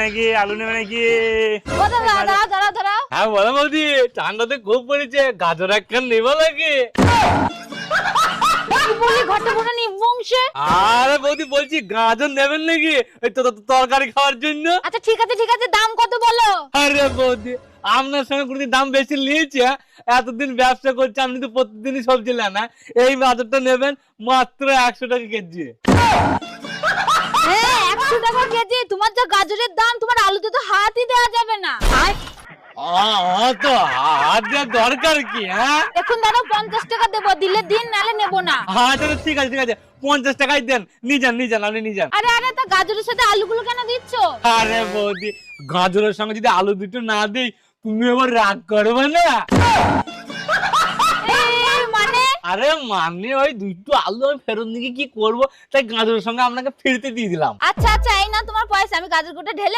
নাকি আলু নেবে নাকি? দাঁড়াও। হ্যাঁ বলো বৌদি, ঠান্ডাতে খুব পড়েছে, গাজর একখান নেবো নাকি? আরে বৌদি বলছি গাজর নেবেন নাকি ওই তরকারি খাওয়ার জন্য? আচ্ছা ঠিক আছে দাম কত বলো? আরে বৌদি আপনার সঙ্গে কোনদিন দাম বেশি নিয়েছে? এতদিন ব্যবসা করছে, আপনি তো প্রতিদিনই সবজি নেন না। এই গাজরটা নেবেন মাত্র 100 টাকা কেজি। 100 টাকা কেজি? তোমার যা গাজরের দাম, তোমার আলুতে তো হাতই দেওয়া যাবে না। তো হাত দেওয়ার দরকার কি? হ্যাঁ এখন দাঁড়াও, 50 টাকা দেবো, দিলে দিন, নালে নেবো না। আচ্ছা ঠিক আছে 50 টাকাই দেন, নিয়ে যান আপনি নিয়ে যান। আরে তা গাজরের সাথে আলুগুলো কেন দিচ্ছ? আরে বৌদি গাজরের সঙ্গে যদি আলু দুটো না দিই তুমি আবার রাগ করবে না? মানে আরে মানে ওই দুটো আলু আমি ফেরত নিয়ে কি করবো, তাই গাজরের সঙ্গে আপনাকে ফিরতে দিয়ে দিলাম। আচ্ছা এই না তোমার পয়সা, আমি গাজর কোটা ঢেলে